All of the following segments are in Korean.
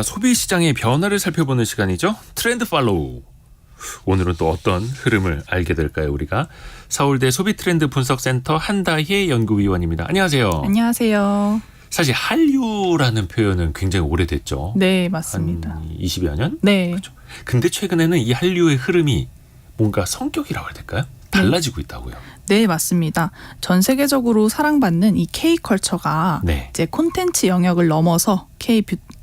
소비 시장의 변화를 살펴보는 시간이죠. 트렌드 팔로우. 오늘은 또 어떤 흐름을 알게 될까요, 우리가? 서울대 소비트렌드 분석센터 한다혜 연구위원입니다. 안녕하세요. 안녕하세요. 사실 한류라는 표현은 굉장히 오래됐죠. 네, 맞습니다. 한 20여 년? 네. 그렇죠. 근데 최근에는 이 한류의 흐름이 뭔가 성격이라고 해야 될까요? 달라지고 있다고요. 네, 맞습니다. 전 세계적으로 사랑받는 이 K컬처가 이제 콘텐츠 영역을 넘어서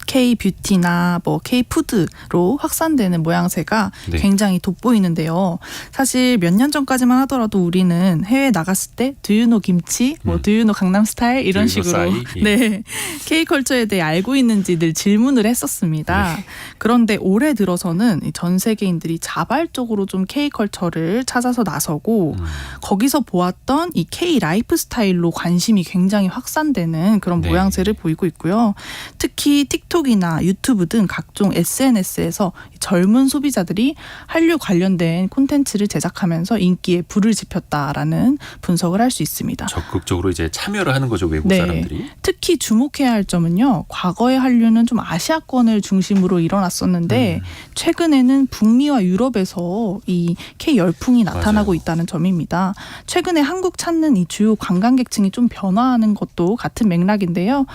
K-뷰티나 뭐 K-푸드로 확산되는 모양새가 굉장히 돋보이는데요. 사실 몇 년 전까지만 하더라도 우리는 해외 나갔을 때 Do you know 김치, 뭐 Do you know 강남스타일 이런 식으로 네, K컬처에 대해 알고 있는지 늘 질문을 했었습니다. 그런데 올해 들어서는 전 세계인들이 자발적으로 좀 K컬처를 찾아서 나서고 거기서 보았던 이 K-라이프 스타일로 관심이 굉장히 확산되는 그런 모양새를 보이고 있고요. 특히 틱톡이나 유튜브 등 각종 SNS에서 젊은 소비자들이 한류 관련된 콘텐츠를 제작하면서 인기에 불을 지폈다라는 분석을 할 수 있습니다. 적극적으로 이제 참여를 하는 거죠, 외국 사람들이. 특히 주목해야 할 점은요. 과거의 한류는 좀 아시아권을 중심으로 일어났었는데 최근에는 북미와 유럽에서 이 K 열풍이 나타나고 있다는 점입니다. 최근에 한국 찾는 이 주요 관광객층이 좀 변화하는 것도 같은 맥락인데요.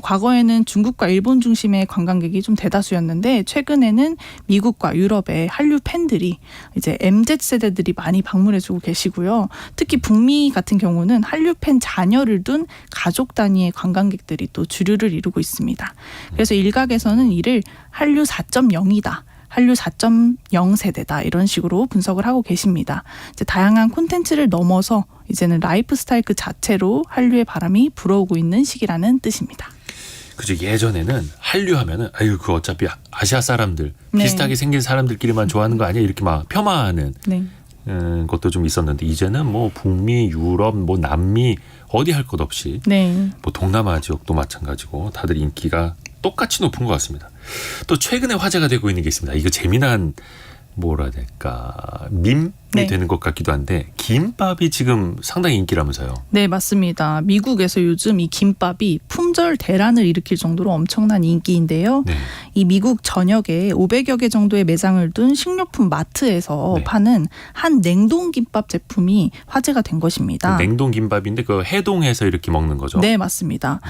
과거에는 중국과 일본 중심의 관광객이 좀 대다수였는데 최근에는 미국과 유럽의 한류 팬들이 이제 MZ 세대들이 많이 방문해주고 계시고요. 특히 북미 같은 경우는 한류 팬 자녀를 둔 가족 단위의 관광객들이 또 주류를 이루고 있습니다. 그래서 일각에서는 이를 한류 4.0이다. 한류 4.0 세대다 이런 식으로 분석을 하고 계십니다. 이제 다양한 콘텐츠를 넘어서 이제는 라이프 스타일 그 자체로 한류의 바람이 불어오고 있는 시기라는 뜻입니다. 그죠. 예전에는 한류 하면은 아유 그 어차피 아시아 사람들 비슷하게 생긴 사람들끼리만 좋아하는 거 아니야 이렇게 막 폄하하는 것도 좀 있었는데 이제는 뭐 북미, 유럽, 뭐 남미 어디 할 것 없이 뭐 동남아 지역도 마찬가지고 다들 인기가 똑같이 높은 것 같습니다. 또 최근에 화제가 되고 있는 게 있습니다. 이거 재미난 뭐라 해야 될까 밈이 되는 것 같기도 한데 김밥이 지금 상당히 인기라면서요. 네, 맞습니다. 미국에서 요즘 이 김밥이 품절 대란을 일으킬 정도로 엄청난 인기인데요. 이 미국 전역에 500여 개 정도의 매장을 둔 식료품 마트에서 파는 한 냉동 김밥 제품이 화제가 된 것입니다. 그 냉동 김밥인데 그 해동해서 이렇게 먹는 거죠? 네, 맞습니다.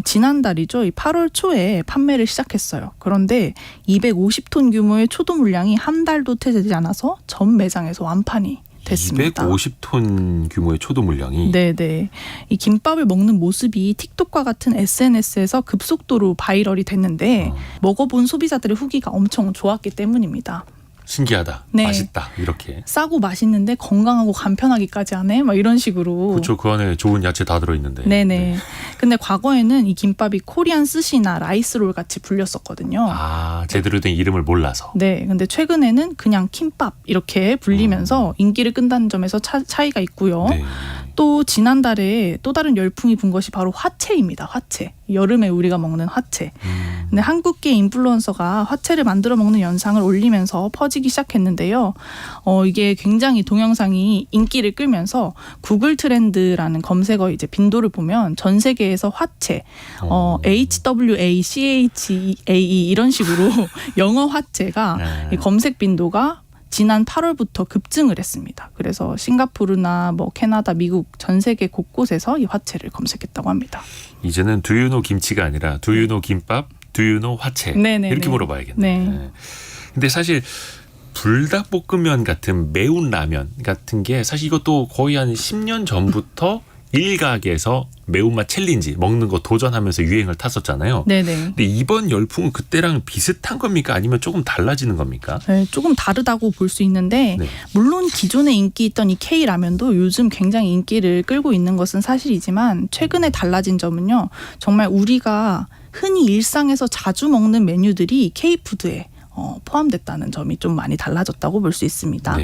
지난달이죠. 이 8월 초에 판매를 시작했어요. 그런데 250톤 규모의 초도 물량이 한 달도 되지 않아서 전 매장에서 완판이 됐습니다. 250톤 규모의 초도 물량이. 네네. 이 김밥을 먹는 모습이 틱톡과 같은 SNS에서 급속도로 바이럴이 됐는데 먹어본 소비자들의 후기가 엄청 좋았기 때문입니다. 신기하다. 맛있다. 이렇게. 싸고 맛있는데 건강하고 간편하기까지 하네. 막 이런 식으로. 그렇죠. 그 안에 좋은 야채 다 들어있는데. 네네. 근데 과거에는 이 김밥이 코리안 스시나 라이스롤 같이 불렸었거든요. 아, 제대로 된 이름을 몰라서. 네. 근데 최근에는 그냥 킴밥 이렇게 불리면서 인기를 끈다는 점에서 차이가 있고요. 또 지난달에 또 다른 열풍이 분 것이 바로 화채입니다. 화채. 여름에 우리가 먹는 화채. 근데 한국계 인플루언서가 화채를 만들어 먹는 영상을 올리면서 퍼지기 시작했는데요. 이게 굉장히 동영상이 인기를 끌면서 구글 트렌드라는 검색어 이제 빈도를 보면 전 세계에서 화채, HWACHAE 이런 식으로 영어 화채가 검색 빈도가 지난 8월부터 급증을 했습니다. 그래서 싱가포르나 뭐 캐나다, 미국 전 세계 곳곳에서 이 화채를 검색했다고 합니다. 이제는 Do you know 김치가 아니라 Do you know 김밥, Do you know 화채 이렇게 물어봐야겠네. 근데 사실 불닭볶음면 같은 매운 라면 같은 게 사실 이것도 거의 한 10년 전부터 일각에서 매운맛 챌린지 먹는 거 도전하면서 유행을 탔었잖아요. 근데 이번 열풍은 그때랑 비슷한 겁니까? 아니면 조금 달라지는 겁니까? 네, 조금 다르다고 볼 수 있는데 물론 기존에 인기 있던 이 K라면도 요즘 굉장히 인기를 끌고 있는 것은 사실이지만 최근에 달라진 점은요. 정말 우리가 흔히 일상에서 자주 먹는 메뉴들이 K푸드에 포함됐다는 점이 좀 많이 달라졌다고 볼 수 있습니다.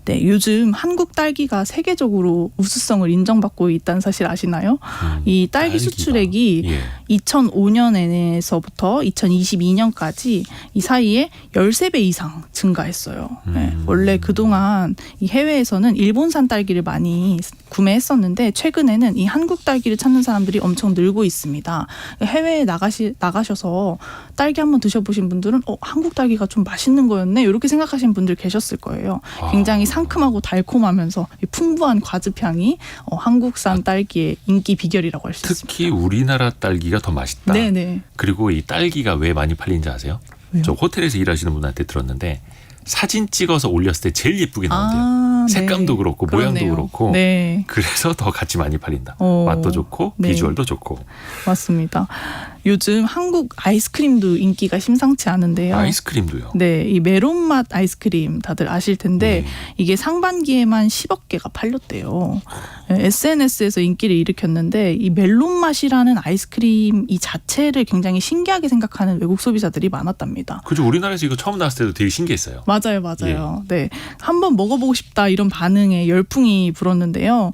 네, 요즘 한국 딸기가 세계적으로 우수성을 인정받고 있다는 사실 아시나요? 이 딸기 수출액이 2005년에서부터 2022년까지 이 사이에 13배 이상 증가했어요. 네, 원래 그동안 이 해외에서는 일본산 딸기를 많이 구매했었는데 최근에는 이 한국 딸기를 찾는 사람들이 엄청 늘고 있습니다. 해외에 나가셔서 딸기 한번 드셔보신 분들은 한국 딸기가 좀 맛있는 거였네 이렇게 생각하시는 분들 계셨을 거예요. 굉장히 상큼하고 달콤하면서 풍부한 과즙향이 한국산 딸기의 인기 비결이라고 할 수 있습니다. 특히 우리나라 딸기가 더 맛있다. 네네. 그리고 이 딸기가 왜 많이 팔리는지 아세요? 왜요? 저 호텔에서 일하시는 분한테 들었는데 사진 찍어서 올렸을 때 제일 예쁘게 나온대요. 색감도 그렇고 그렇네요. 모양도 그렇고 네. 그래서 더 같이 많이 팔린다. 오. 맛도 좋고 네. 비주얼도 좋고. 맞습니다. 요즘 한국 아이스크림도 인기가 심상치 않은데요. 아이스크림도요? 네, 이 메론 맛 아이스크림 다들 아실 텐데 이게 상반기에만 10억 개가 팔렸대요. SNS에서 인기를 일으켰는데 이 멜론 맛이라는 아이스크림 이 자체를 굉장히 신기하게 생각하는 외국 소비자들이 많았답니다. 그죠. 우리나라에서 이거 처음 나왔을 때도 되게 신기했어요. 맞아요. 네, 한번 먹어보고 싶다 이런 반응에 열풍이 불었는데요.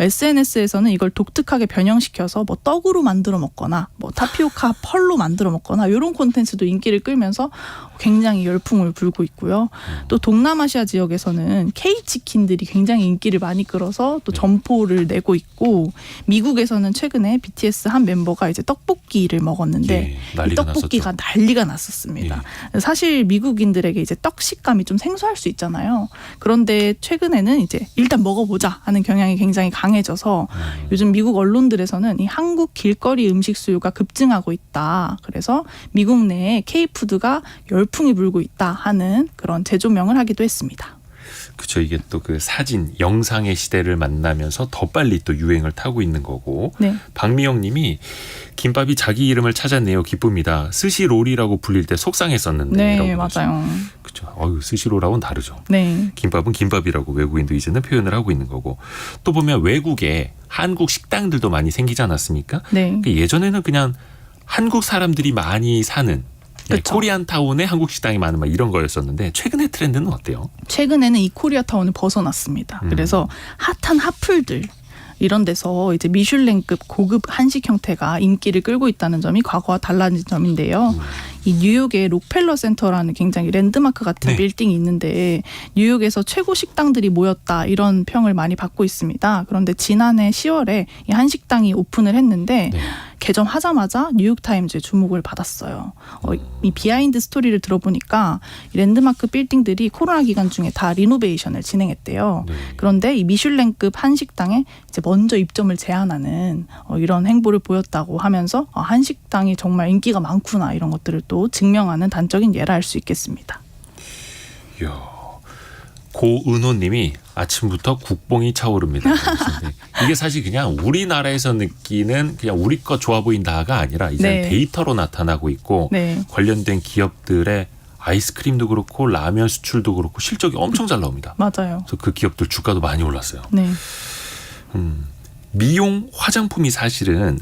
SNS에서는 이걸 독특하게 변형시켜서 뭐 떡으로 만들어 먹거나 뭐 타피오카 펄로 만들어 먹거나 이런 콘텐츠도 인기를 끌면서 굉장히 열풍을 불고 있고요. 또 동남아시아 지역에서는 K치킨들이 굉장히 인기를 많이 끌어서 또 점포를 내고 있고 미국에서는 최근에 BTS 한 멤버가 이제 떡볶이를 먹었는데 이 떡볶이가 난리가 났었습니다. 사실 미국인들에게 이제 떡 식감이 좀 생소할 수 있잖아요. 그런데 최근에는 이제 일단 먹어보자 하는 경향이 굉장히 강해져서 요즘 미국 언론들에서는 이 한국 길거리 음식 수요가 급증하고 있다. 그래서 미국 내에 K푸드가 열풍이 불고 있다 하는 그런 재조명을 하기도 했습니다. 그렇죠. 이게 또 그 사진, 영상의 시대를 만나면서 더 빨리 또 유행을 타고 있는 거고. 네. 박미영 님이 김밥이 자기 이름을 찾았네요. 기쁩니다. 스시롤이라고 불릴 때 속상했었는데. 네, 맞아요. 그렇죠. 스시롤하고는 다르죠. 네. 김밥은 김밥이라고 외국인도 이제는 표현을 하고 있는 거고. 또 보면 외국에 한국 식당들도 많이 생기지 않았습니까? 네. 예전에는 그냥 한국 사람들이 많이 사는 그쵸. 코리안타운에 한국 식당이 많은 막 이런 거였었는데 최근의 트렌드는 어때요? 최근에는 이 코리아타운을 벗어났습니다. 그래서 핫한 핫플들 이런 데서 이제 미슐랭급 고급 한식 형태가 인기를 끌고 있다는 점이 과거와 달라진 점인데요. 이 뉴욕의 록펠러 센터라는 굉장히 랜드마크 같은 빌딩이 있는데 뉴욕에서 최고 식당들이 모였다 이런 평을 많이 받고 있습니다. 그런데 지난해 10월에 이 한식당이 오픈을 했는데 개점하자마자 뉴욕타임즈의 주목을 받았어요. 이 비하인드 스토리를 들어보니까 이 랜드마크 빌딩들이 코로나 기간 중에 다 리노베이션을 진행했대요. 그런데 이 미슐랭급 한식당에 이제 먼저 입점을 제한하는 이런 행보를 보였다고 하면서 한식당이 정말 인기가 많구나 이런 것들을 또 증명하는 단적인 예라 할 수 있겠습니다. 이야, 고은호님이 아침부터 국뽕이 차오릅니다. 이게 사실 그냥 우리나라에서 느끼는 그냥 우리 거 좋아 보인다가 아니라 이제 데이터로 나타나고 있고 관련된 기업들의 아이스크림도 그렇고 라면 수출도 그렇고 실적이 엄청 잘 나옵니다. 맞아요. 그래서 그 기업들 주가도 많이 올랐어요. 네. 미용 화장품이 사실은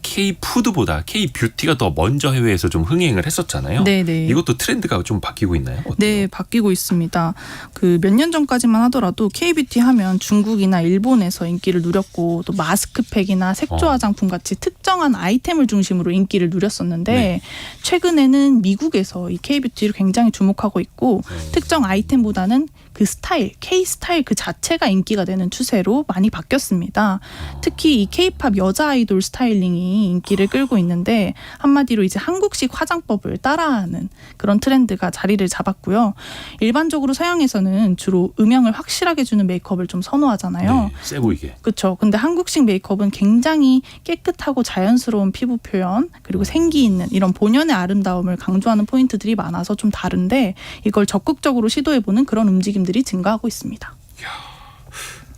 K푸드보다 K뷰티가 더 먼저 해외에서 좀 흥행을 했었잖아요. 네네. 이것도 트렌드가 좀 바뀌고 있나요? 어때요? 네, 바뀌고 있습니다. 그 몇 년 전까지만 하더라도 K뷰티 하면 중국이나 일본에서 인기를 누렸고 또 마스크팩이나 색조 화장품 같이 특정한 아이템을 중심으로 인기를 누렸었는데 최근에는 미국에서 이 K뷰티를 굉장히 주목하고 있고 특정 아이템보다는 그 스타일, K-스타일 그 자체가 인기가 되는 추세로 많이 바뀌었습니다. 특히 이 K-팝 여자 아이돌 스타일링이 인기를 끌고 있는데 한마디로 이제 한국식 화장법을 따라하는 그런 트렌드가 자리를 잡았고요. 일반적으로 서양에서는 주로 음영을 확실하게 주는 메이크업을 좀 선호하잖아요. 네, 세 보이게. 그렇죠. 근데 한국식 메이크업은 굉장히 깨끗하고 자연스러운 피부 표현 그리고 생기 있는 이런 본연의 아름다움을 강조하는 포인트들이 많아서 좀 다른데 이걸 적극적으로 시도해보는 그런 움직임들이 증가하고 있습니다. 이야,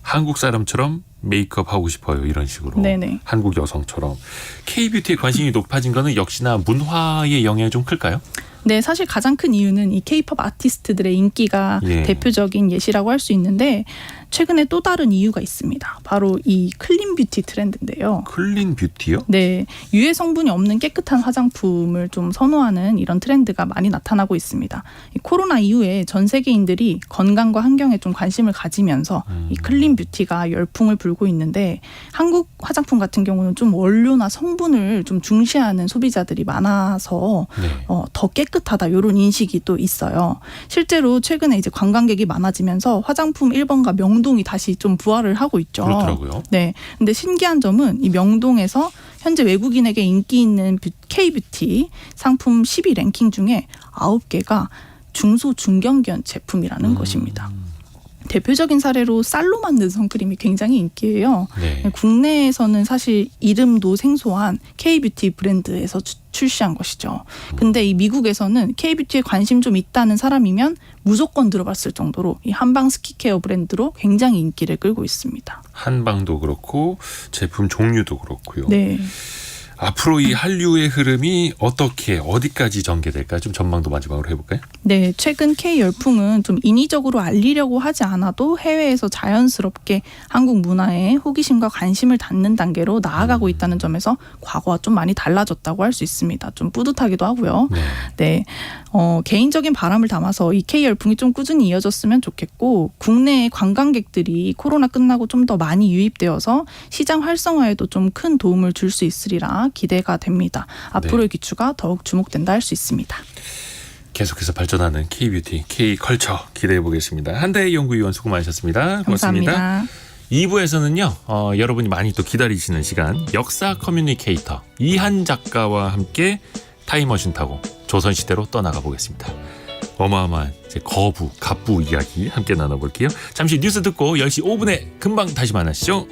한국 사람처럼 메이크업 하고 싶어요. 이런 식으로. 네네. 한국 여성처럼. K뷰티에 관심이 높아진 거는 역시나 문화의 영향이 좀 클까요? 네, 사실 가장 큰 이유는 이 K-팝 아티스트들의 인기가 대표적인 예시라고 할 수 있는데 최근에 또 다른 이유가 있습니다. 바로 이 클린 뷰티 트렌드인데요. 클린 뷰티요? 네, 유해 성분이 없는 깨끗한 화장품을 좀 선호하는 이런 트렌드가 많이 나타나고 있습니다. 이 코로나 이후에 전 세계인들이 건강과 환경에 좀 관심을 가지면서 이 클린 뷰티가 열풍을 불고 있는데 한국 화장품 같은 경우는 좀 원료나 성분을 좀 중시하는 소비자들이 많아서 더 깨끗하다 이런 인식이 또 있어요. 실제로 최근에 이제 관광객이 많아지면서 화장품 1번가 명동이 다시 좀 부활을 하고 있죠. 그렇더라고요. 네. 근데 신기한 점은 이 명동에서 현재 외국인에게 인기 있는 K뷰티 상품 10위 랭킹 중에 9개가 중소 중견기업 제품이라는 것입니다. 대표적인 사례로 쌀로 만든 선크림이 굉장히 인기예요. 네. 국내에서는 사실 이름도 생소한 K뷰티 브랜드에서 출시한 것이죠. 근데 이 미국에서는 K뷰티에 관심 좀 있다는 사람이면 무조건 들어봤을 정도로 이 한방 스킨케어 브랜드로 굉장히 인기를 끌고 있습니다. 한방도 그렇고 제품 종류도 그렇고요. 네. 앞으로 이 한류의 흐름이 어떻게 어디까지 전개될까 좀 전망도 마지막으로 해볼까요? 네, 최근 K 열풍은 좀 인위적으로 알리려고 하지 않아도 해외에서 자연스럽게 한국 문화에 호기심과 관심을 갖는 단계로 나아가고 있다는 점에서 과거와 좀 많이 달라졌다고 할 수 있습니다. 좀 뿌듯하기도 하고요. 네, 개인적인 바람을 담아서 이 K 열풍이 좀 꾸준히 이어졌으면 좋겠고 국내 관광객들이 코로나 끝나고 좀 더 많이 유입되어서 시장 활성화에도 좀 큰 도움을 줄 수 있으리라 기대가 됩니다. 앞으로의 기추가 더욱 주목된다 할 수 있습니다. 계속해서 발전하는 K뷰티, K컬처 기대해 보겠습니다. 한다혜 연구위원 수고 많으셨습니다. 고맙습니다. 감사합니다. 2부에서는요. 여러분이 많이 또 기다리시는 시간 역사 커뮤니케이터 이한 작가와 함께 타임머신 타고 조선시대로 떠나가 보겠습니다. 어마어마한 이제 거부, 갑부 이야기 함께 나눠볼게요. 잠시 뉴스 듣고 10시 5분에 금방 다시 만나시죠.